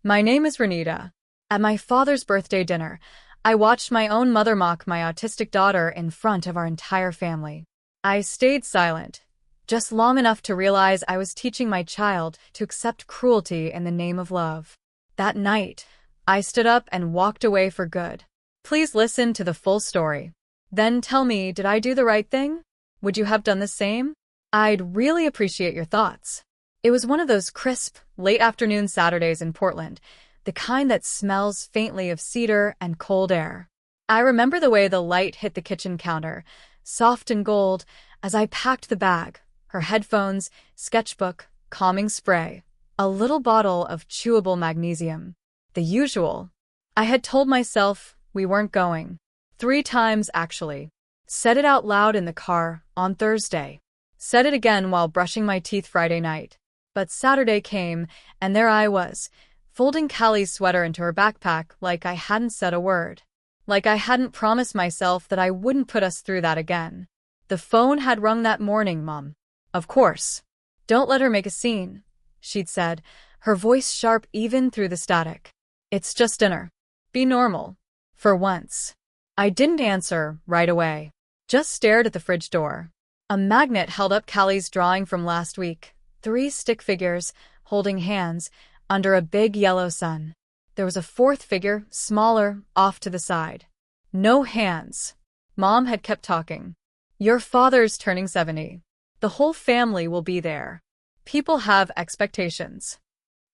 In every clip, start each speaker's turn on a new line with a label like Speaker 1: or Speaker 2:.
Speaker 1: My name is Renita. At my father's birthday dinner, I watched my own mother mock my autistic daughter in front of our entire family. I stayed silent, just long enough to realize I was teaching my child to accept cruelty in the name of love. That night, I stood up and walked away for good. Please listen to the full story. Then tell me, did I do the right thing? Would you have done the same? I'd really appreciate your thoughts. It was one of those crisp, late afternoon Saturdays in Portland, the kind that smells faintly of cedar and cold air. I remember the way the light hit the kitchen counter, soft and gold, as I packed the bag, her headphones, sketchbook, calming spray, a little bottle of chewable magnesium. The usual. I had told myself we weren't going. 3 times, actually. Said it out loud in the car on Thursday. Said it again while brushing my teeth Friday night. But Saturday came, and there I was, folding Callie's sweater into her backpack like I hadn't said a word. Like I hadn't promised myself that I wouldn't put us through that again. The phone had rung that morning, Mom. Of course. Don't let her make a scene, she'd said, her voice sharp even through the static. It's just dinner. Be normal. For once. I didn't answer right away. Just stared at the fridge door. A magnet held up Callie's drawing from last week. 3 stick figures, holding hands, under a big yellow sun. There was a 4th figure, smaller, off to the side. No hands. Mom had kept talking. Your father's turning 70. The whole family will be there. People have expectations.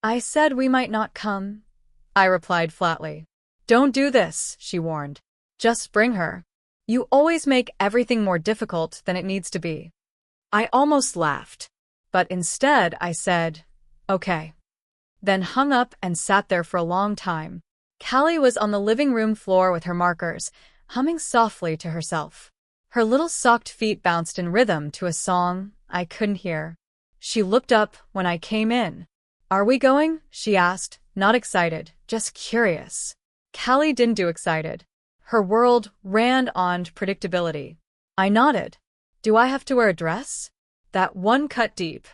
Speaker 1: I said we might not come, I replied flatly. Don't do this, she warned. Just bring her. You always make everything more difficult than it needs to be. I almost laughed. But instead I said, okay. Then hung up and sat there for a long time. Callie was on the living room floor with her markers, humming softly to herself. Her little socked feet bounced in rhythm to a song I couldn't hear. She looked up when I came in. Are we going? She asked, not excited, just curious. Callie didn't do excited. Her world ran on predictability. I nodded. Do I have to wear a dress? That one cut deep.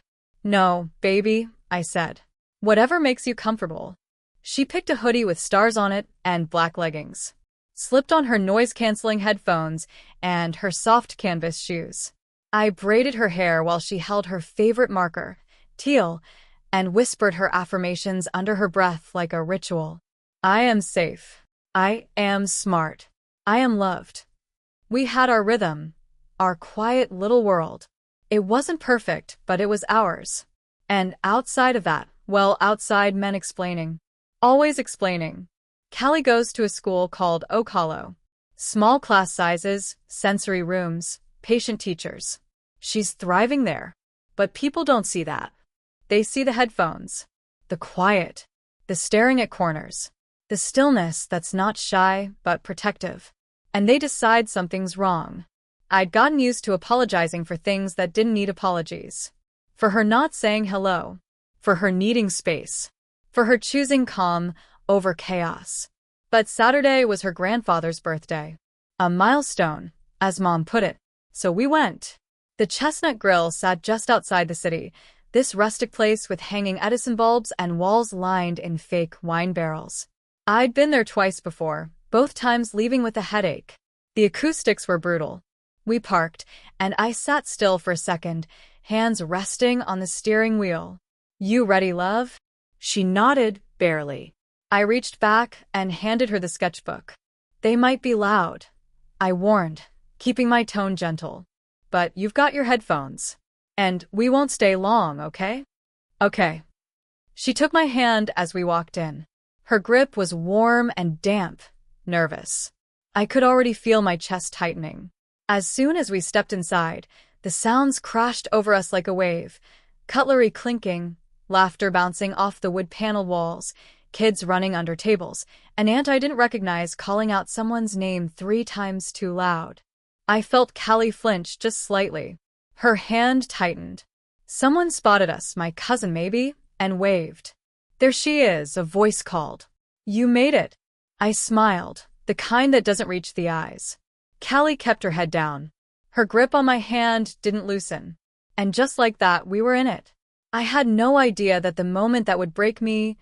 Speaker 1: No, baby, I said. Whatever makes you comfortable. She picked a hoodie with stars on it and black leggings. Slipped on her noise-canceling headphones and her soft canvas shoes. I braided her hair while she held her favorite marker, teal, and whispered her affirmations under her breath like a ritual. I am safe. I am smart. I am loved. We had our rhythm, our quiet little world. It wasn't perfect, but it was ours. And outside of that, well, outside meant explaining. Always explaining. Callie goes to a school called Oak Hollow. Small class sizes, sensory rooms, patient teachers. She's thriving there. But people don't see that. They see the headphones, the quiet, the staring at corners, the stillness that's not shy but protective. And they decide something's wrong. I'd gotten used to apologizing for things that didn't need apologies. For her not saying hello. For her needing space. For her choosing calm over chaos. But Saturday was her grandfather's birthday. A milestone, as Mom put it. So we went. The Chestnut Grill sat just outside the city, this rustic place with hanging Edison bulbs and walls lined in fake wine barrels. I'd been there twice before, both times leaving with a headache. The acoustics were brutal. We parked, and I sat still for a second, hands resting on the steering wheel. You ready, love? She nodded, barely. I reached back and handed her the sketchbook. They might be loud, I warned, keeping my tone gentle. But you've got your headphones. And we won't stay long, okay? Okay. She took my hand as we walked in. Her grip was warm and damp, nervous. I could already feel my chest tightening. As soon as we stepped inside, the sounds crashed over us like a wave, cutlery clinking, laughter bouncing off the wood-paneled walls, kids running under tables, an aunt I didn't recognize calling out someone's name 3 times too loud. I felt Callie flinch just slightly. Her hand tightened. Someone spotted us, my cousin maybe, and waved. There she is, a voice called. You made it. I smiled, the kind that doesn't reach the eyes. Callie kept her head down. Her grip on my hand didn't loosen. And just like that, we were in it. I had no idea that the moment that would break me,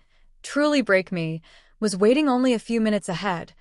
Speaker 1: truly break me was waiting only a few minutes ahead,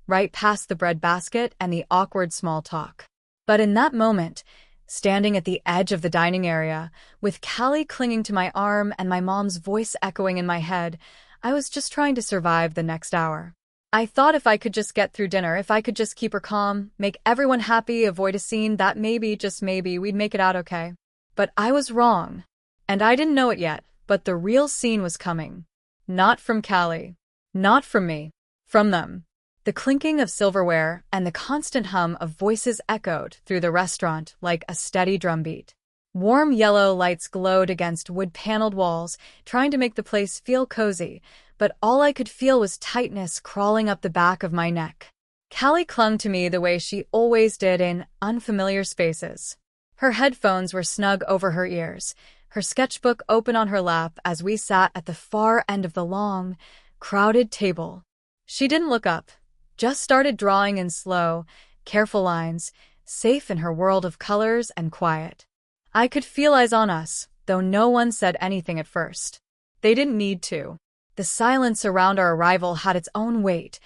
Speaker 1: right past the bread basket and the awkward small talk. But in that moment, standing at the edge of the dining area, with Callie clinging to my arm and my mom's voice echoing in my head, I was just trying to survive the next hour. I thought if I could just get through dinner, if I could just keep her calm, make everyone happy, avoid a scene, that maybe, just maybe, we'd make it out okay. But I was wrong. And I didn't know it yet, but the real scene was coming. Not from Callie. Not from me. From them. The clinking of silverware and the constant hum of voices echoed through the restaurant like a steady drumbeat. Warm yellow lights glowed against wood-paneled walls, trying to make the place feel cozy, but all I could feel was tightness crawling up the back of my neck. Callie clung to me the way she always did in unfamiliar spaces. Her headphones were snug over her ears, her sketchbook open on her lap as we sat at the far end of the long, crowded table. She didn't look up, just started drawing in slow, careful lines, safe in her world of colors and quiet. I could feel eyes on us, though no one said anything at first. They didn't need to. The silence around our arrival had its own weight,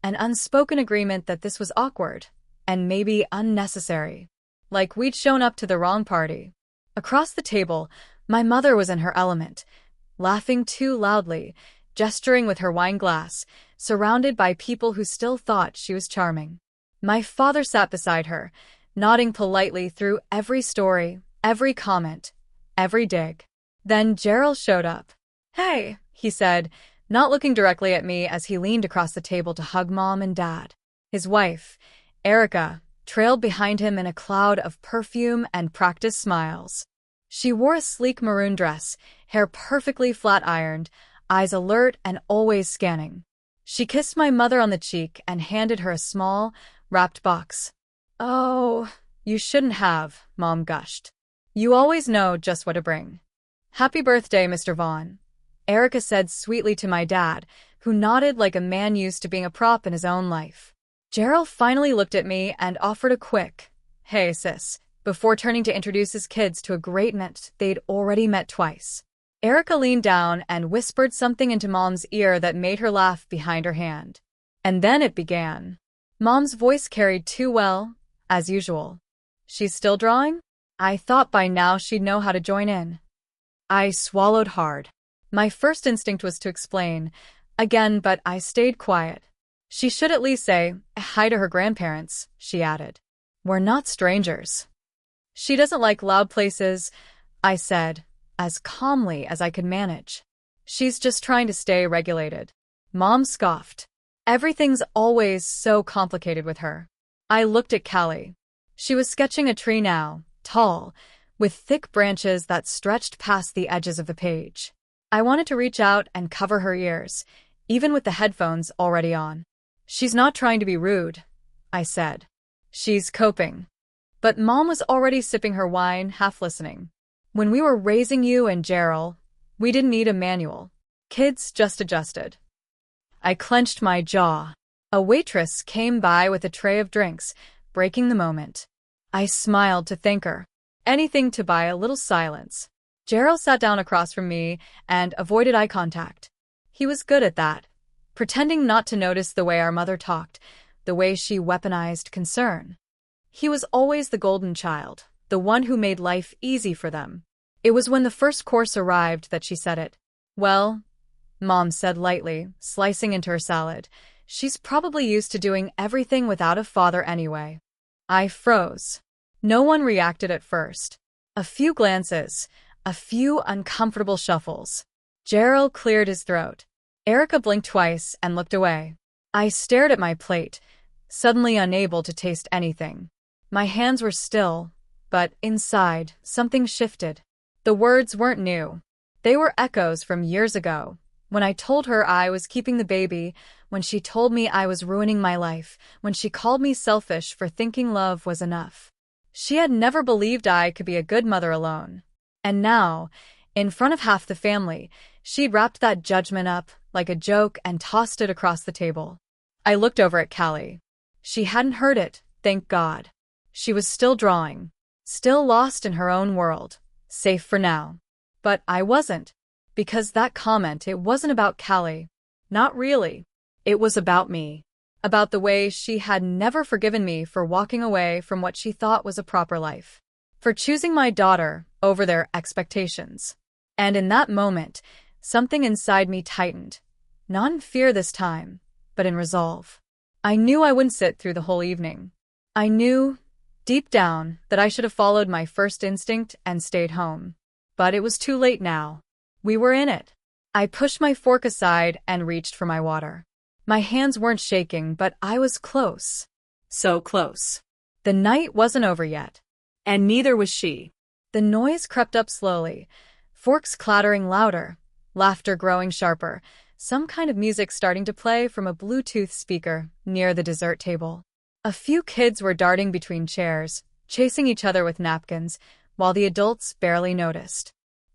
Speaker 1: an unspoken agreement that this was awkward, and maybe unnecessary. Like we'd shown up to the wrong party. Across the table, my mother was in her element, laughing too loudly, gesturing with her wine glass, surrounded by people who still thought she was charming. My father sat beside her, nodding politely through every story, every comment, every dig. Then Gerald showed up. "Hey," he said, not looking directly at me as he leaned across the table to hug Mom and Dad. His wife, Erica, trailed behind him in a cloud of perfume and practiced smiles. She wore a sleek maroon dress, hair perfectly flat-ironed, eyes alert and always scanning. She kissed my mother on the cheek and handed her a small, wrapped box. "Oh, you shouldn't have," Mom gushed. "You always know just what to bring." "Happy birthday, Mr. Vaughn," Erica said sweetly to my dad, who nodded like a man used to being a prop in his own life. Gerald finally looked at me and offered a quick, "Hey, sis," before turning to introduce his kids to a great aunt they'd already met twice. Erica leaned down and whispered something into Mom's ear that made her laugh behind her hand. And then it began. Mom's voice carried too well, as usual. "She's still drawing?" I thought by now she'd know how to join in. I swallowed hard. My first instinct was to explain, again, but I stayed quiet. "She should at least say hi to her grandparents," she added. "We're not strangers." "She doesn't like loud places," I said, as calmly as I could manage. "She's just trying to stay regulated." Mom scoffed. "Everything's always so complicated with her." I looked at Callie. She was sketching a tree now, tall, with thick branches that stretched past the edges of the page. I wanted to reach out and cover her ears, even with the headphones already on. "She's not trying to be rude," I said. "She's coping." But Mom was already sipping her wine, half listening. "When we were raising you and Gerald, we didn't need a manual. Kids just adjusted." I clenched my jaw. A waitress came by with a tray of drinks, breaking the moment. I smiled to thank her. Anything to buy a little silence. Gerald sat down across from me and avoided eye contact. He was good at that, pretending not to notice the way our mother talked, the way she weaponized concern. He was always the golden child, the one who made life easy for them. It was when the first course arrived that she said it. "Well," Mom said lightly, slicing into her salad, "she's probably used to doing everything without a father anyway." I froze. No one reacted at first. A few glances, a few uncomfortable shuffles. Gerald cleared his throat. Erica blinked twice and looked away. I stared at my plate, suddenly unable to taste anything. My hands were still, but inside, something shifted. The words weren't new. They were echoes from years ago, when I told her I was keeping the baby, when she told me I was ruining my life, when she called me selfish for thinking love was enough. She had never believed I could be a good mother alone. And now, in front of half the family, she'd wrapped that judgment up like a joke and tossed it across the table. I looked over at Callie. She hadn't heard it, thank God. She was still drawing, still lost in her own world, safe for now. But I wasn't. Because that comment, it wasn't about Callie. Not really. It was about me. About the way she had never forgiven me for walking away from what she thought was a proper life. For choosing my daughter over their expectations. And in that moment, something inside me tightened. Not in fear this time, but in resolve. I knew I wouldn't sit through the whole evening. I knew, deep down, that I should have followed my first instinct and stayed home. But it was too late now. We were in it. I pushed my fork aside and reached for my water. My hands weren't shaking, but I was close. So close. The night wasn't over yet. And neither was she. The noise crept up slowly, forks clattering louder, laughter growing sharper, some kind of music starting to play from a Bluetooth speaker near the dessert table. A few kids were darting between chairs, chasing each other with napkins, while the adults barely noticed.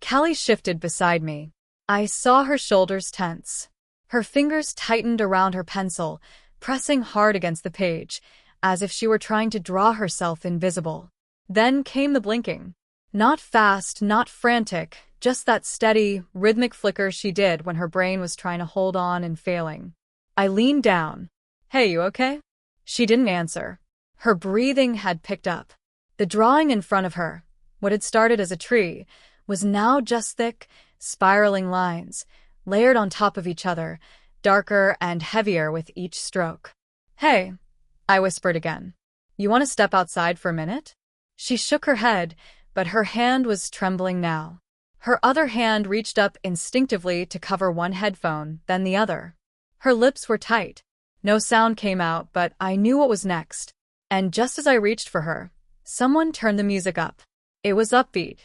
Speaker 1: Callie shifted beside me. I saw her shoulders tense. Her fingers tightened around her pencil, pressing hard against the page, as if she were trying to draw herself invisible. Then came the blinking. Not fast, not frantic, just that steady, rhythmic flicker she did when her brain was trying to hold on and failing. I leaned down. "Hey, you okay?" She didn't answer. Her breathing had picked up. The drawing in front of her, what had started as a tree, was now just thick, spiraling lines, layered on top of each other, darker and heavier with each stroke. "Hey," I whispered again. "You want to step outside for a minute?" She shook her head, but her hand was trembling now. Her other hand reached up instinctively to cover one headphone, then the other. Her lips were tight. No sound came out, but I knew what was next. And just as I reached for her, someone turned the music up. It was upbeat.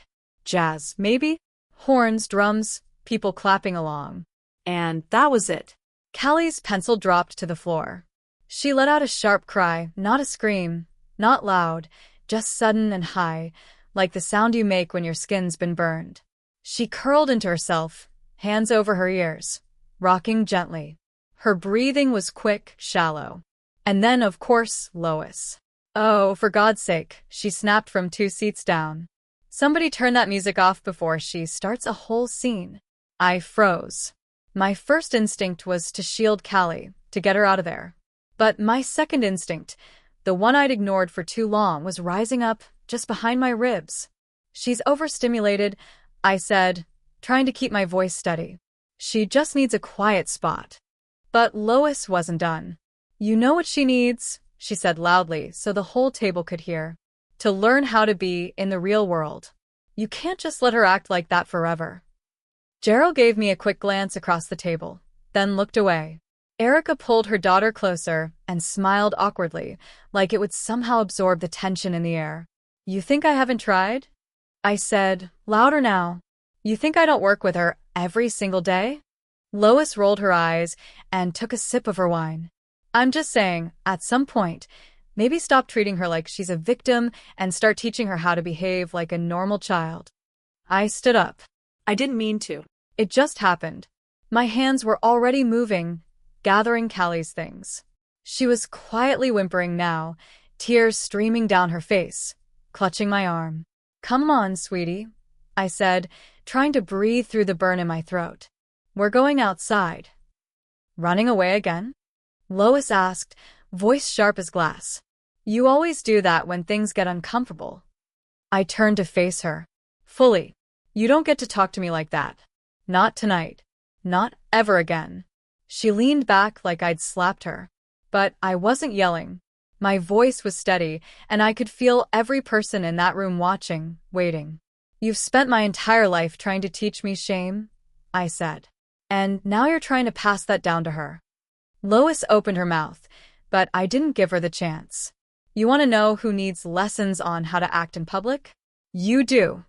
Speaker 1: Jazz, maybe? Horns, drums, people clapping along. And that was it. Callie's pencil dropped to the floor. She let out a sharp cry, not a scream, not loud, just sudden and high, like the sound you make when your skin's been burned. She curled into herself, hands over her ears, rocking gently. Her breathing was quick, shallow. And then, of course, Lois. "Oh, for God's sake," she snapped from 2 seats down. "Somebody turn that music off before she starts a whole scene." I froze. My first instinct was to shield Callie, to get her out of there. But my second instinct, the one I'd ignored for too long, was rising up just behind my ribs. "She's overstimulated," I said, trying to keep my voice steady. "She just needs a quiet spot." But Lois wasn't done. "You know what she needs," she said loudly so the whole table could hear. "To learn how to be in the real world. You can't just let her act like that forever." Gerald gave me a quick glance across the table, then looked away. Erica pulled her daughter closer and smiled awkwardly, like it would somehow absorb the tension in the air. "You think I haven't tried?" I said, louder now. "You think I don't work with her every single day?" Lois rolled her eyes and took a sip of her wine. "I'm just saying, at some point, maybe stop treating her like she's a victim and start teaching her how to behave like a normal child." I stood up. I didn't mean to. It just happened. My hands were already moving, gathering Callie's things. She was quietly whimpering now, tears streaming down her face, clutching my arm. "Come on, sweetie," I said, trying to breathe through the burn in my throat. "We're going outside." "Running away again?" Lois asked, voice sharp as glass. "You always do that when things get uncomfortable." I turned to face her. Fully. "You don't get to talk to me like that. Not tonight. Not ever again." She leaned back like I'd slapped her. But I wasn't yelling. My voice was steady, and I could feel every person in that room watching, waiting. "You've spent my entire life trying to teach me shame," I said. "And now you're trying to pass that down to her." Lois opened her mouth, but I didn't give her the chance. "You want to know who needs lessons on how to act in public? You do."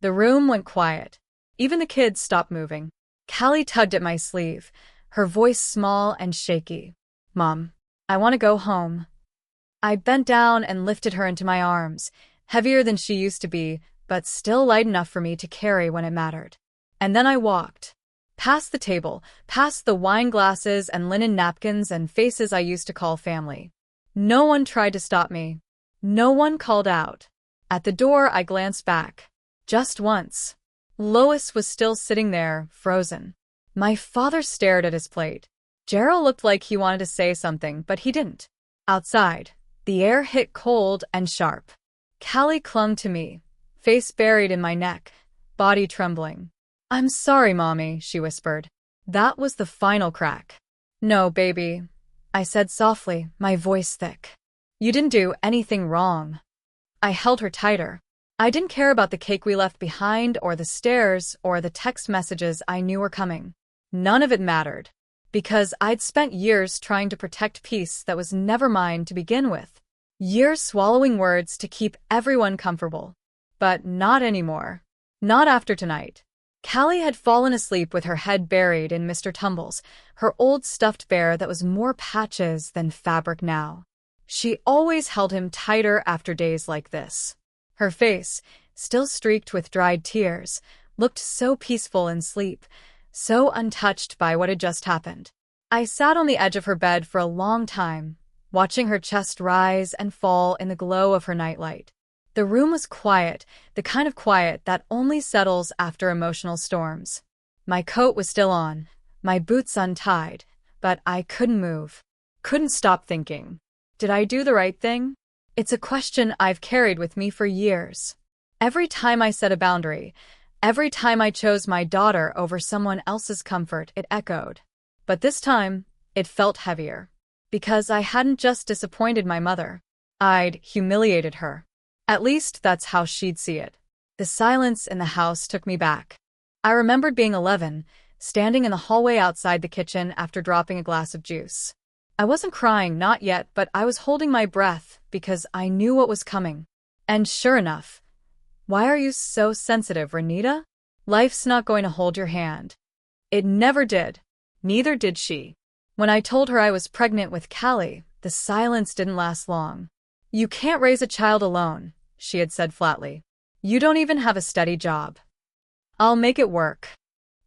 Speaker 1: The room went quiet. Even the kids stopped moving. Callie tugged at my sleeve, her voice small and shaky. "Mom, I want to go home." I bent down and lifted her into my arms, heavier than she used to be, but still light enough for me to carry when it mattered. And then I walked. Past the table, past the wine glasses and linen napkins and faces I used to call family. No one tried to stop me. No one called out. At the door, I glanced back. Just once. Lois was still sitting there, frozen. My father stared at his plate. Gerald looked like he wanted to say something, but he didn't. Outside, the air hit cold and sharp. Callie clung to me, face buried in my neck, body trembling. "I'm sorry, Mommy," she whispered. That was the final crack. "No, baby," I said softly, my voice thick. "You didn't do anything wrong." I held her tighter. I didn't care about the cake we left behind or the stares or the text messages I knew were coming. None of it mattered, because I'd spent years trying to protect peace that was never mine to begin with. Years swallowing words to keep everyone comfortable. But not anymore. Not after tonight. Callie had fallen asleep with her head buried in Mr. Tumble's, her old stuffed bear that was more patches than fabric now. She always held him tighter after days like this. Her face, still streaked with dried tears, looked so peaceful in sleep, so untouched by what had just happened. I sat on the edge of her bed for a long time, watching her chest rise and fall in the glow of her nightlight. The room was quiet, the kind of quiet that only settles after emotional storms. My coat was still on, my boots untied, but I couldn't move. Couldn't stop thinking. Did I do the right thing? It's a question I've carried with me for years. Every time I set a boundary, every time I chose my daughter over someone else's comfort, it echoed. But this time, it felt heavier. Because I hadn't just disappointed my mother. I'd humiliated her. At least that's how she'd see it. The silence in the house took me back. I remembered being 11, standing in the hallway outside the kitchen after dropping a glass of juice. I wasn't crying, not yet, but I was holding my breath because I knew what was coming. And sure enough, "Why are you so sensitive, Renita? Life's not going to hold your hand." It never did. Neither did she. When I told her I was pregnant with Callie, the silence didn't last long. "You can't raise a child alone," she had said flatly. "You don't even have a steady job." "I'll make it work."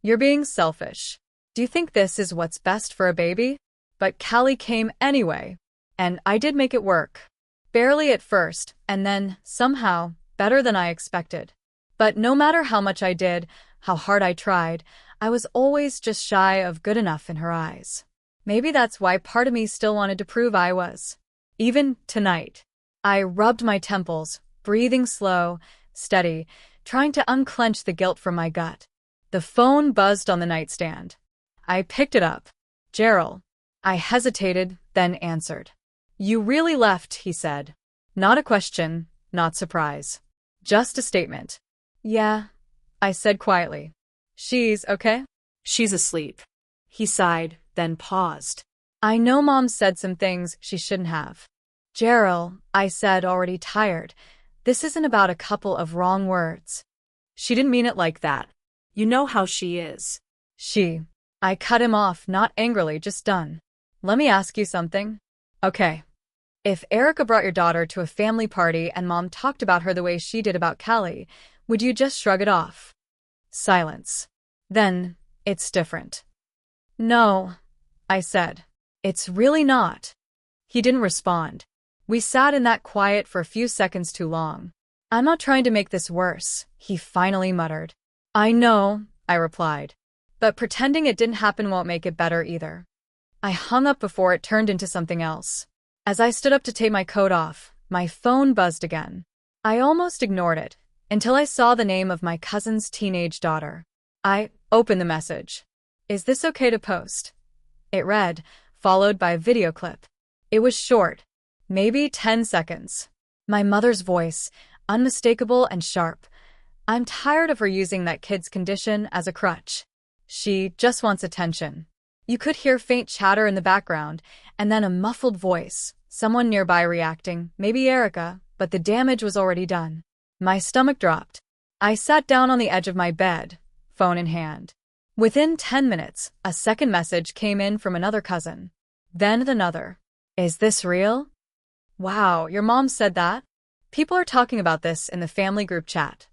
Speaker 1: "You're being selfish. Do you think this is what's best for a baby?" But Callie came anyway, and I did make it work. Barely at first, and then, somehow, better than I expected. But no matter how much I did, how hard I tried, I was always just shy of good enough in her eyes. Maybe that's why part of me still wanted to prove I was. Even tonight. I rubbed my temples, breathing slow, steady, trying to unclench the guilt from my gut. The phone buzzed on the nightstand. I picked it up. "Gerald." I hesitated, then answered. "You really left," he said. Not a question, not surprise. Just a statement. "Yeah," I said quietly. "She's okay?" "She's asleep." He sighed, then paused. "I know Mom said some things she shouldn't have." "Gerald," I said, already tired, "this isn't about a couple of wrong words." "She didn't mean it like that. You know how she is." I cut him off, not angrily, just done. "Let me ask you something." "Okay. If Erica brought your daughter to a family party and Mom talked about her the way she did about Callie, would you just shrug it off?" Silence. "Then, it's different." "No," I said. "It's really not." He didn't respond. We sat in that quiet for a few seconds too long. "I'm not trying to make this worse," he finally muttered. "I know," I replied. "But pretending it didn't happen won't make it better either." I hung up before it turned into something else. As I stood up to take my coat off, my phone buzzed again. I almost ignored it, until I saw the name of my cousin's teenage daughter. I opened the message. "Is this okay to post?" It read, followed by a video clip. It was short, maybe 10 seconds. My mother's voice, unmistakable and sharp. "I'm tired of her using that kid's condition as a crutch. She just wants attention." You could hear faint chatter in the background, and then a muffled voice, someone nearby reacting, maybe Erica, but the damage was already done. My stomach dropped. I sat down on the edge of my bed, phone in hand. Within 10 minutes, a second message came in from another cousin. Then another. "Is this real? Wow, your mom said that? People are talking about this in the family group chat."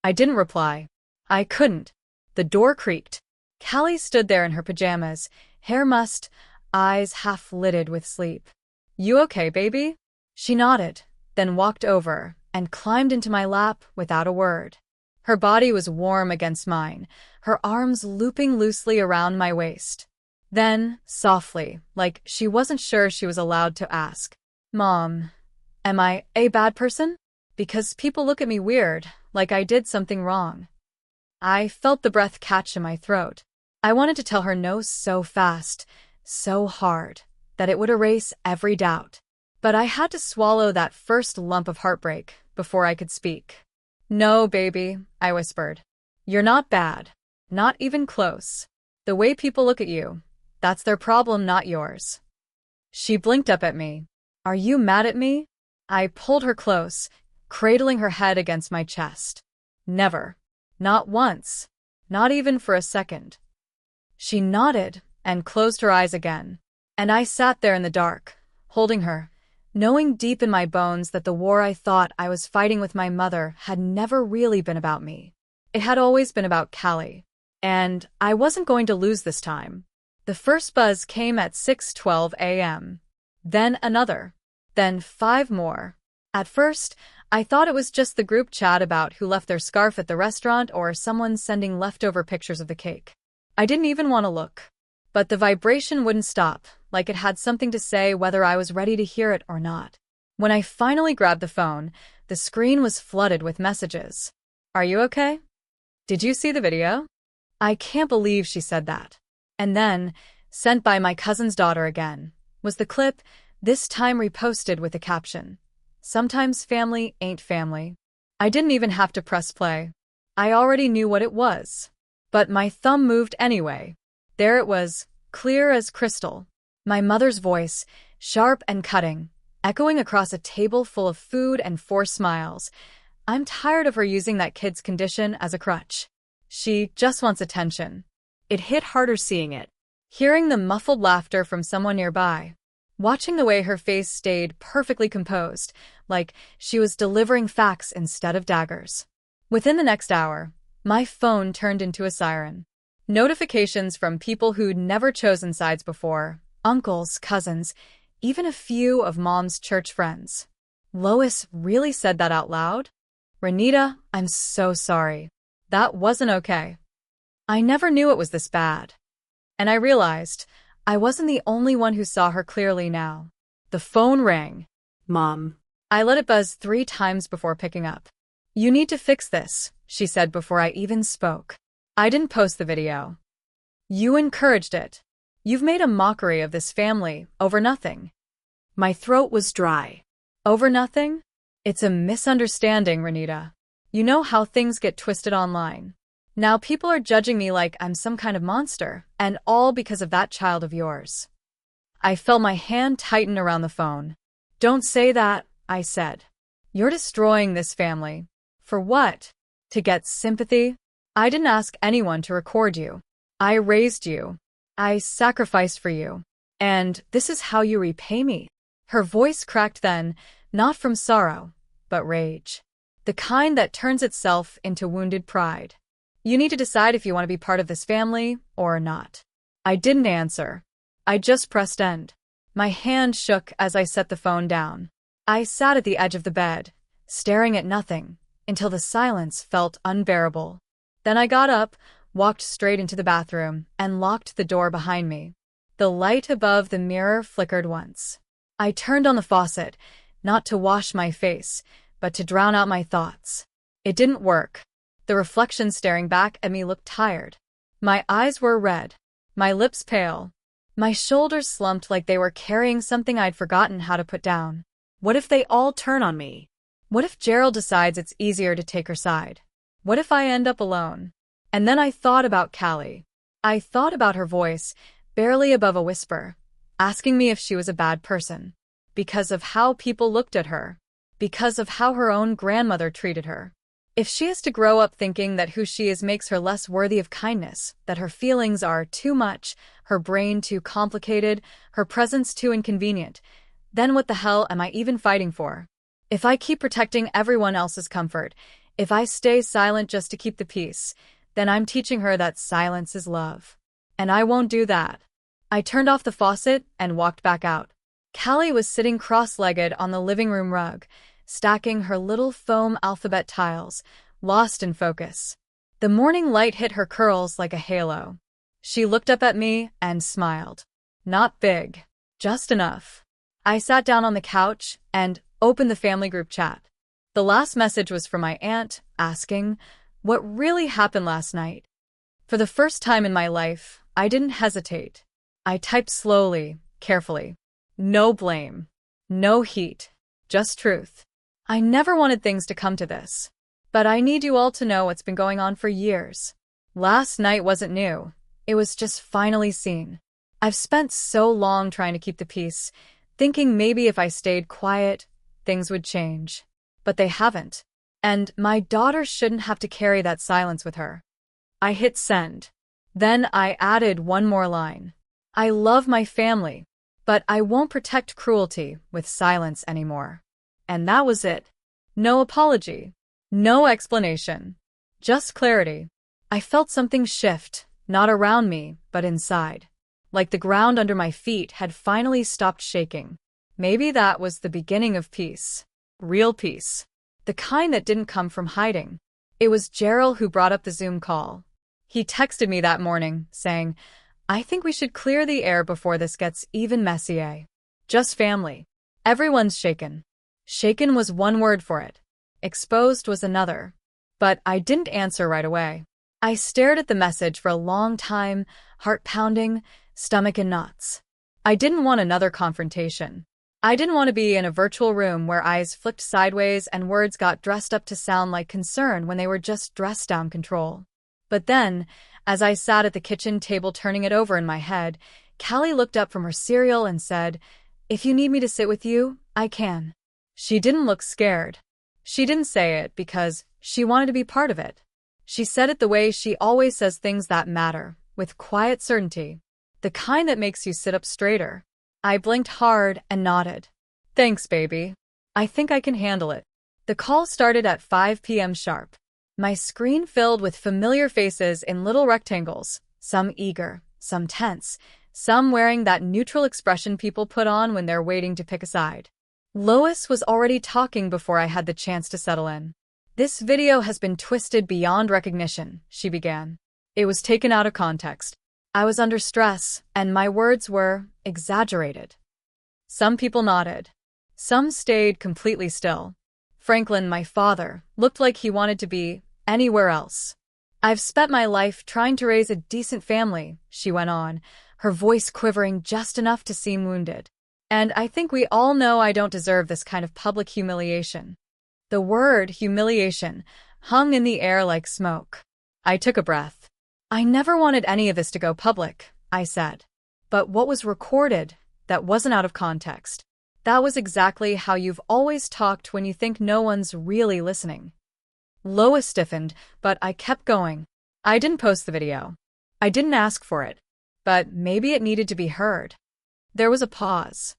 Speaker 1: I didn't reply. I couldn't. The door creaked. Callie stood there in her pajamas, hair mussed, eyes half-lidded with sleep. "You okay, baby?" She nodded, then walked over and climbed into my lap without a word. Her body was warm against mine, her arms looping loosely around my waist. Then, softly, like she wasn't sure she was allowed to ask, "Mom, am I a bad person? Because people look at me weird, like I did something wrong." I felt the breath catch in my throat. I wanted to tell her no so fast, so hard, that it would erase every doubt. But I had to swallow that first lump of heartbreak before I could speak. "No, baby," I whispered. "You're not bad. Not even close. The way people look at you, that's their problem, not yours." She blinked up at me. "Are you mad at me?" I pulled her close, cradling her head against my chest. "Never. Not once. Not even for a second." She nodded and closed her eyes again. And I sat there in the dark, holding her, knowing deep in my bones that the war I thought I was fighting with my mother had never really been about me. It had always been about Callie. And I wasn't going to lose this time. The first buzz came at 6:12 a.m. Then another. Then 5 more. At first, I thought it was just the group chat about who left their scarf at the restaurant or someone sending leftover pictures of the cake. I didn't even want to look. But the vibration wouldn't stop, like it had something to say whether I was ready to hear it or not. When I finally grabbed the phone, the screen was flooded with messages. "Are you okay? Did you see the video? I can't believe she said that." And then, sent by my cousin's daughter again, was the clip, this time reposted with the caption, "Sometimes family ain't family." I didn't even have to press play. I already knew what it was. But my thumb moved anyway. There it was, clear as crystal. My mother's voice, sharp and cutting, echoing across a table full of food and 4 smiles. I'm tired of her using that kid's condition as a crutch. She just wants attention. It hit harder seeing it. Hearing the muffled laughter from someone nearby. Watching the way her face stayed perfectly composed, like she was delivering facts instead of daggers. Within the next hour, my phone turned into a siren. Notifications from people who'd never chosen sides before, uncles, cousins, even a few of Mom's church friends. "Lois really said that out loud? Renita, I'm so sorry. That wasn't okay. I never knew it was this bad." And I realized I wasn't the only one who saw her clearly now. The phone rang.
Speaker 2: "Mom."
Speaker 1: I let it buzz 3 times before picking up. "You need to fix this," she said before I even spoke. "I didn't post the video. You encouraged it. You've made a mockery of this family over nothing."
Speaker 2: My throat was dry.
Speaker 1: "Over nothing? It's a misunderstanding, Renita. You know how things get twisted online. Now people are judging me like I'm some kind of monster, and all because of that child of yours." I felt my hand tighten around the phone. "Don't say that," I said. "You're destroying this family. For what? To get sympathy? I didn't ask anyone to record you. I raised you. I sacrificed for you. And this is how you repay me." Her voice cracked then, not from sorrow, but rage. The kind that turns itself into wounded pride. "You need to decide if you want to be part of this family or not." I didn't answer. I just pressed end. My hand shook as I set the phone down. I sat at the edge of the bed, staring at nothing, until the silence felt unbearable. Then I got up, walked straight into the bathroom, and locked the door behind me. The light above the mirror flickered once. I turned on the faucet, not to wash my face, but to drown out my thoughts. It didn't work. The reflection staring back at me looked tired. My eyes were red, my lips pale. My shoulders slumped like they were carrying something I'd forgotten how to put down.
Speaker 2: What if they all turn on me?
Speaker 1: What if Gerald decides it's easier to take her side? What if I end up alone? And then I thought about Callie. I thought about her voice, barely above a whisper, asking me if she was a bad person. Because of how people looked at her. Because of how her own grandmother treated her. If she has to grow up thinking that who she is makes her less worthy of kindness, that her feelings are too much, her brain too complicated, her presence too inconvenient, then what the hell am I even fighting for? If I keep protecting everyone else's comfort, if I stay silent just to keep the peace, then I'm teaching her that silence is love. And I won't do that. I turned off the faucet and walked back out. Callie was sitting cross-legged on the living room rug, stacking her little foam alphabet tiles, lost in focus. The morning light hit her curls like a halo. She looked up at me and smiled. Not big, just enough. I sat down on the couch and opened the family group chat. The last message was from my aunt, asking, "What really happened last night?" For the first time in my life, I didn't hesitate. I typed slowly, carefully. No blame. No heat. Just truth. I never wanted things to come to this. But I need you all to know what's been going on for years. Last night wasn't new. It was just finally seen. I've spent so long trying to keep the peace, thinking maybe if I stayed quiet, things would change. But they haven't. And my daughter shouldn't have to carry that silence with her. I hit send. Then I added one more line. I love my family, but I won't protect cruelty with silence anymore. And that was it. No apology. No explanation. Just clarity. I felt something shift, not around me, but inside. Like the ground under my feet had finally stopped shaking. Maybe that was the beginning of peace. Real peace. The kind that didn't come from hiding. It was Gerald who brought up the Zoom call. He texted me that morning, saying, "I think we should clear the air before this gets even messier. Just family. Everyone's shaken." Shaken was one word for it. Exposed was another. But I didn't answer right away. I stared at the message for a long time, heart pounding, stomach in knots. I didn't want another confrontation. I didn't want to be in a virtual room where eyes flicked sideways and words got dressed up to sound like concern when they were just dressed down control. But then, as I sat at the kitchen table turning it over in my head, Callie looked up from her cereal and said, "If you need me to sit with you, I can." She didn't look scared. She didn't say it because she wanted to be part of it. She said it the way she always says things that matter, with quiet certainty. The kind that makes you sit up straighter. I blinked hard and nodded. "Thanks, baby. I think I can handle it." The call started at 5 p.m. sharp. My screen filled with familiar faces in little rectangles, some eager, some tense, some wearing that neutral expression people put on when they're waiting to pick a side. Lois was already talking before I had the chance to settle in. "This video has been twisted beyond recognition," she began. "It was taken out of context. I was under stress, and my words were exaggerated." Some people nodded. Some stayed completely still. Franklin, my father, looked like he wanted to be anywhere else. "I've spent my life trying to raise a decent family," she went on, her voice quivering just enough to seem wounded. "And I think we all know I don't deserve this kind of public humiliation." The word humiliation hung in the air like smoke. I took a breath. "I never wanted any of this to go public," I said. "But what was recorded, that wasn't out of context. That was exactly how you've always talked when you think no one's really listening." Lois stiffened, but I kept going. "I didn't post the video. I didn't ask for it. But maybe it needed to be heard." There was a pause.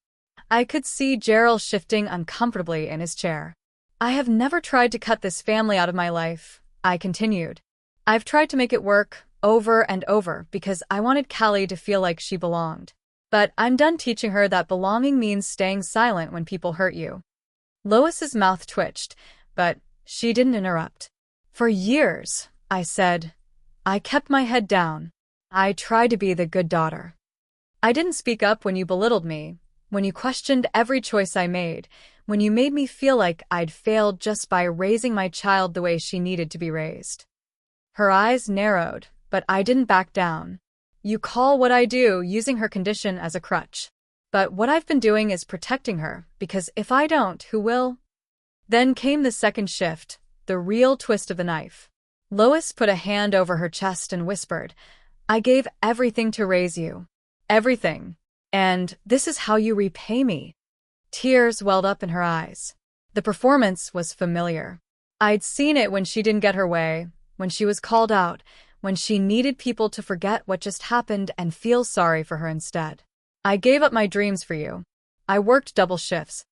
Speaker 1: I could see Gerald shifting uncomfortably in his chair. "I have never tried to cut this family out of my life," I continued. "I've tried to make it work over and over because I wanted Callie to feel like she belonged. But I'm done teaching her that belonging means staying silent when people hurt you." Lois's mouth twitched, but she didn't interrupt. "For years," I said, "I kept my head down. I tried to be the good daughter. I didn't speak up when you belittled me, when you questioned every choice I made, when you made me feel like I'd failed just by raising my child the way she needed to be raised." Her eyes narrowed, but I didn't back down. "You call what I do using her condition as a crutch. But what I've been doing is protecting her, because if I don't, who will?" Then came the second shift, the real twist of the knife. Lois put a hand over her chest and whispered, "I gave everything to raise you. Everything. And this is how you repay me." Tears welled up in her eyes. The performance was familiar. I'd seen it when she didn't get her way, when she was called out, when she needed people to forget what just happened and feel sorry for her instead. "I gave up my dreams for you. I worked double shifts.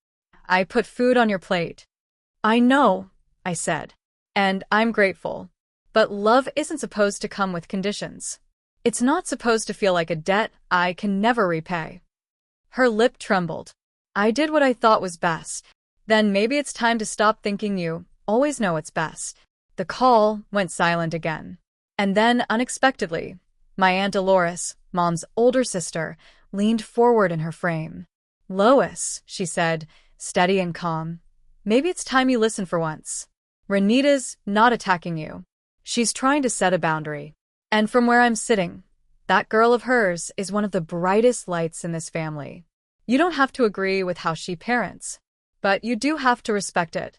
Speaker 1: I put food on your plate." "I know," I said. "And I'm grateful. But love isn't supposed to come with conditions. It's not supposed to feel like a debt I can never repay." Her lip trembled. "I did what I thought was best. Then maybe it's time to stop thinking you always know what's best." The call went silent again. And then, unexpectedly, my Aunt Dolores, Mom's older sister, leaned forward in her frame. "Lois," she said, steady and calm, "maybe it's time you listen for once. Renita's not attacking you. She's trying to set a boundary. And from where I'm sitting, that girl of hers is one of the brightest lights in this family. You don't have to agree with how she parents, but you do have to respect it."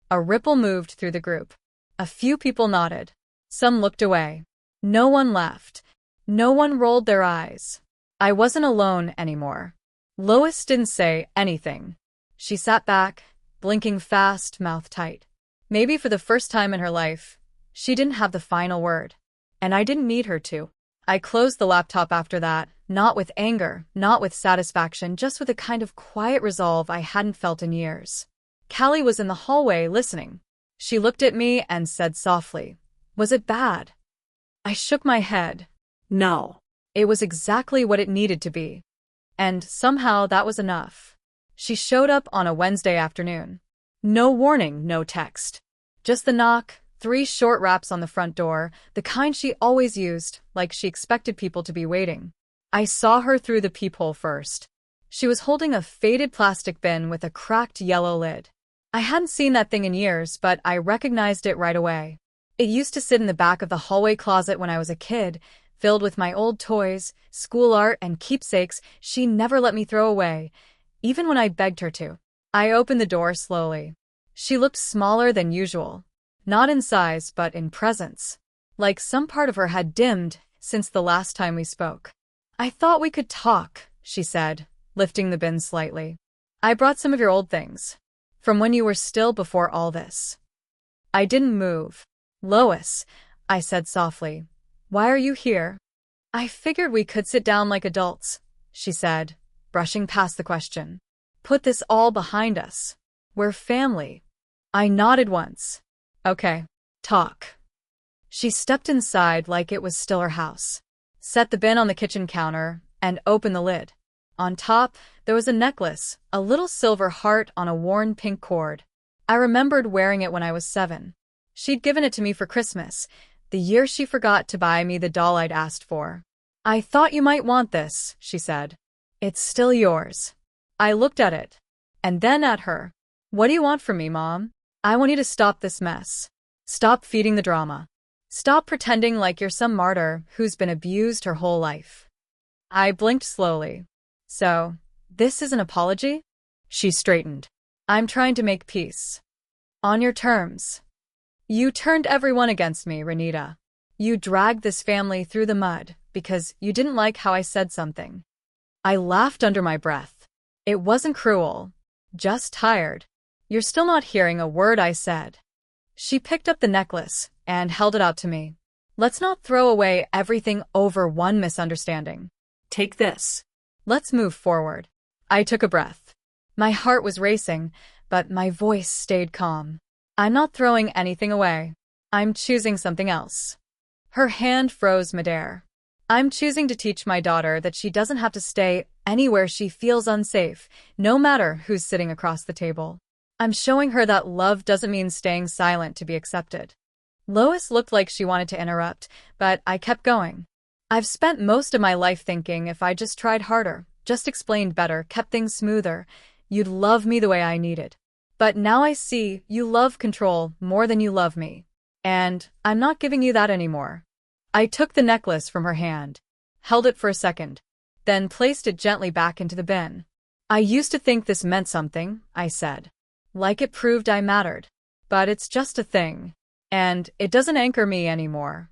Speaker 1: A ripple moved through the group. A few people nodded. Some looked away. No one laughed. No one rolled their eyes. I wasn't alone anymore. Lois didn't say anything. She sat back, blinking fast, mouth tight. Maybe for the first time in her life, she didn't have the final word. And I didn't need her to. I closed the laptop after that, not with anger, not with satisfaction, just with a kind of quiet resolve I hadn't felt in years. Callie was in the hallway listening. She looked at me and said softly, "Was it bad?" I shook my head.
Speaker 2: No.
Speaker 1: It was exactly what it needed to be. And somehow that was enough. She showed up on a Wednesday afternoon. No warning, no text. Just the knock, 3 short raps on the front door, the kind she always used, like she expected people to be waiting. I saw her through the peephole first. She was holding a faded plastic bin with a cracked yellow lid. I hadn't seen that thing in years, but I recognized it right away. It used to sit in the back of the hallway closet when I was a kid, filled with my old toys, school art, and keepsakes she never let me throw away, even when I begged her to. I opened the door slowly. She looked smaller than usual. Not in size, but in presence. Like some part of her had dimmed since the last time we spoke. "I thought we could talk," she said, lifting the bin slightly. "I brought some of your old things. From when you were still before all this." I didn't move. "Lois," I said softly, "why are you here?" "I figured we could sit down like adults," she said, brushing past the question. "Put this all behind us. We're family." I nodded once. "Okay, talk." She stepped inside like it was still her house, set the bin on the kitchen counter, and opened the lid. On top, there was a necklace, a little silver heart on a worn pink cord. I remembered wearing it when I was 7. She'd given it to me for Christmas, the year she forgot to buy me the doll I'd asked for. "I thought you might want this," she said. "It's still yours." I looked at it, and then at her. "What do you want from me, Mom?" "I want you to stop this mess. Stop feeding the drama. Stop pretending like you're some martyr who's been abused her whole life." I blinked slowly. "So, this is an apology?" She straightened. "I'm trying to make peace. On your terms. You turned everyone against me, Renita. You dragged this family through the mud because you didn't like how I said something." I laughed under my breath. It wasn't cruel, just tired. "You're still not hearing a word I said." She picked up the necklace and held it out to me. "Let's not throw away everything over one misunderstanding.
Speaker 2: Take this.
Speaker 1: Let's move forward." I took a breath. My heart was racing, but my voice stayed calm. "I'm not throwing anything away. I'm choosing something else." Her hand froze midair. "I'm choosing to teach my daughter that she doesn't have to stay anywhere she feels unsafe, no matter who's sitting across the table. I'm showing her that love doesn't mean staying silent to be accepted." Lois looked like she wanted to interrupt, but I kept going. "I've spent most of my life thinking if I just tried harder, just explained better, kept things smoother, you'd love me the way I needed. But now I see you love control more than you love me. And I'm not giving you that anymore." I took the necklace from her hand, held it for a second, then placed it gently back into the bin. "I used to think this meant something," I said. "Like it proved I mattered. But it's just a thing. And it doesn't anchor me anymore."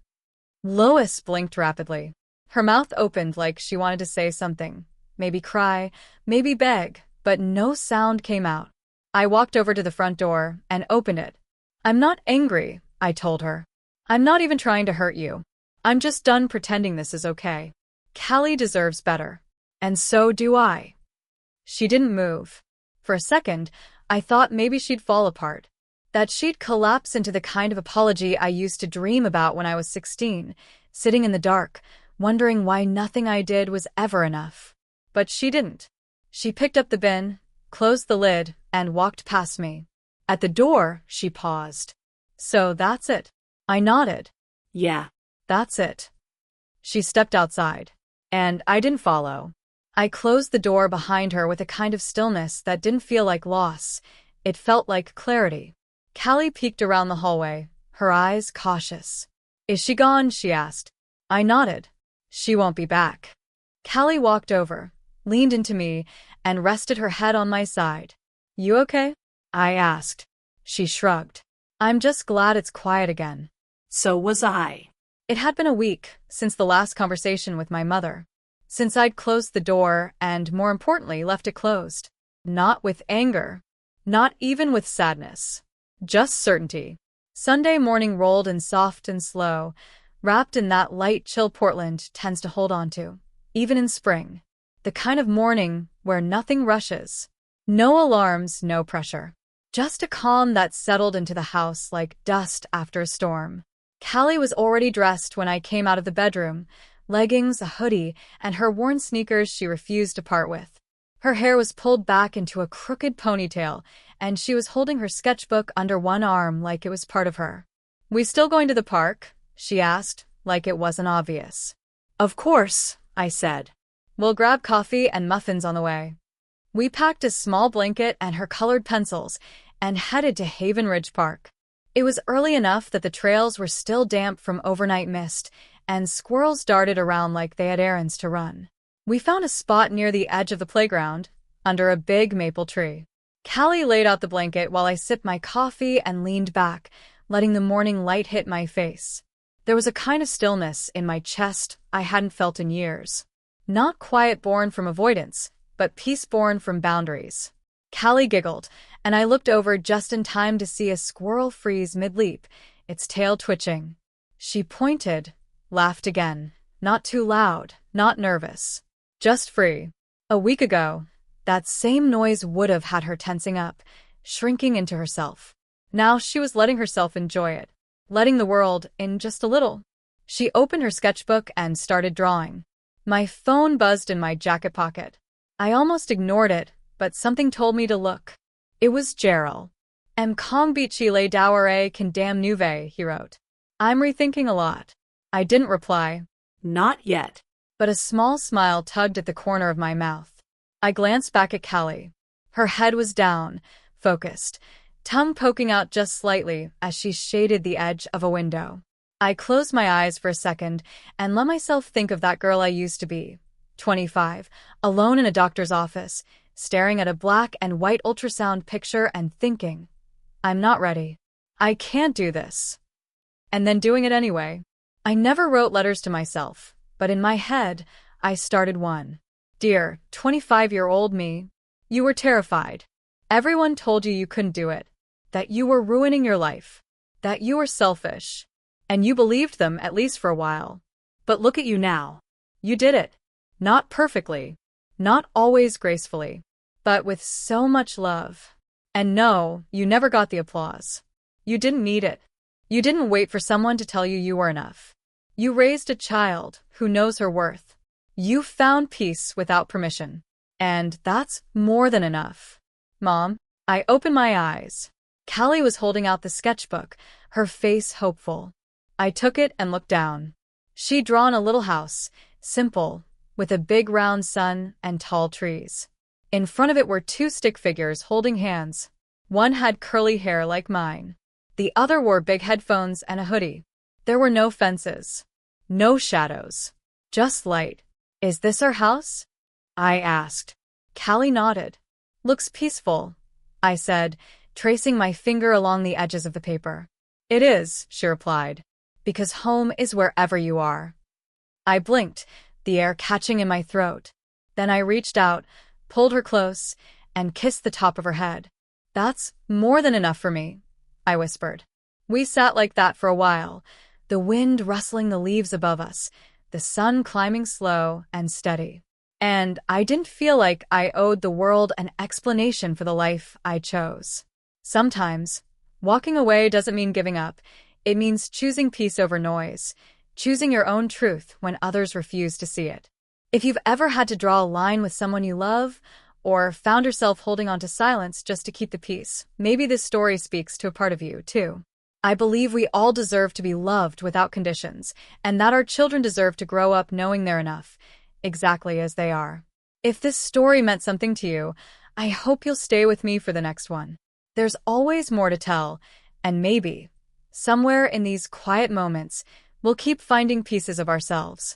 Speaker 1: Lois blinked rapidly. Her mouth opened like she wanted to say something, maybe cry, maybe beg, but no sound came out. I walked over to the front door and opened it. "I'm not angry," I told her. "I'm not even trying to hurt you. I'm just done pretending this is okay. Callie deserves better. And so do I." She didn't move. For a second, I thought maybe she'd fall apart. That she'd collapse into the kind of apology I used to dream about when I was 16, sitting in the dark, wondering why nothing I did was ever enough. But she didn't. She picked up the bin, closed the lid, and walked past me. At the door, she paused. "So that's it. I nodded.
Speaker 2: Yeah.
Speaker 1: That's it. She stepped outside, and I didn't follow. I closed the door behind her with a kind of stillness that didn't feel like loss. It felt like clarity. Callie peeked around the hallway, her eyes cautious. Is she gone? She asked. I nodded. She won't be back. Callie walked over, leaned into me, and rested her head on my side. You okay? I asked. She shrugged. I'm just glad it's quiet again.
Speaker 2: So was I.
Speaker 1: It had been a week since the last conversation with my mother. Since I'd closed the door and, more importantly, left it closed. Not with anger. Not even with sadness. Just certainty. Sunday morning rolled in soft and slow, wrapped in that light chill Portland tends to hold on to, even in spring. The kind of morning where nothing rushes. No alarms, no pressure. Just a calm that settled into the house like dust after a storm. Callie was already dressed when I came out of the bedroom, leggings, a hoodie, and her worn sneakers she refused to part with. Her hair was pulled back into a crooked ponytail, and she was holding her sketchbook under one arm like it was part of her. We still going to the park? She asked, like it wasn't obvious. Of course, I said. We'll grab coffee and muffins on the way. We packed a small blanket and her colored pencils and headed to Haven Ridge Park. It was early enough that the trails were still damp from overnight mist, and squirrels darted around like they had errands to run. We found a spot near the edge of the playground, under a big maple tree. Callie laid out the blanket while I sipped my coffee and leaned back, letting the morning light hit my face. There was a kind of stillness in my chest I hadn't felt in years. Not quiet born from avoidance, but peace born from boundaries. Callie giggled, and I looked over just in time to see a squirrel freeze mid-leap, its tail twitching. She pointed, laughed again, not too loud, not nervous. Just free. A week ago, that same noise would have had her tensing up, shrinking into herself. Now she was letting herself enjoy it, letting the world in just a little. She opened her sketchbook and started drawing. My phone buzzed in my jacket pocket. I almost ignored it, but something told me to look. It was Gerald. Kong Beachy le Dower condamn Nuve, he wrote. I'm rethinking a lot. I didn't reply.
Speaker 2: Not yet.
Speaker 1: But a small smile tugged at the corner of my mouth. I glanced back at Callie. Her head was down, focused, tongue poking out just slightly as she shaded the edge of a window. I closed my eyes for a second and let myself think of that girl I used to be. 25, alone in a doctor's office, staring at a black and white ultrasound picture and thinking, I'm not ready. I can't do this. And then doing it anyway. I never wrote letters to myself, but in my head, I started one. Dear 25-year-old me, you were terrified. Everyone told you couldn't do it, that you were ruining your life, that you were selfish. And you believed them, at least for a while. But look at you now. You did it. Not perfectly, not always gracefully, but with so much love. And no, you never got the applause. You didn't need it. You didn't wait for someone to tell you you were enough. You raised a child who knows her worth. You found peace without permission. And that's more than enough. Mom, I opened my eyes. Callie was holding out the sketchbook, her face hopeful. I took it and looked down. She'd drawn a little house, simple, with a big round sun and tall trees. In front of it were two stick figures holding hands. One had curly hair like mine. The other wore big headphones and a hoodie. There were no fences. No shadows. Just light. Is this our house? I asked. Callie nodded. Looks peaceful, I said, tracing my finger along the edges of the paper. It is, she replied, because home is wherever you are. I blinked, the air catching in my throat. Then I reached out, pulled her close, and kissed the top of her head. That's more than enough for me, I whispered. We sat like that for a while, the wind rustling the leaves above us, the sun climbing slow and steady. And I didn't feel like I owed the world an explanation for the life I chose. Sometimes, walking away doesn't mean giving up. It means choosing peace over noise, choosing your own truth when others refuse to see it. If you've ever had to draw a line with someone you love, or found yourself holding on to silence just to keep the peace, maybe this story speaks to a part of you, too. I believe we all deserve to be loved without conditions, and that our children deserve to grow up knowing they're enough, exactly as they are. If this story meant something to you, I hope you'll stay with me for the next one. There's always more to tell, and maybe, somewhere in these quiet moments, we'll keep finding pieces of ourselves.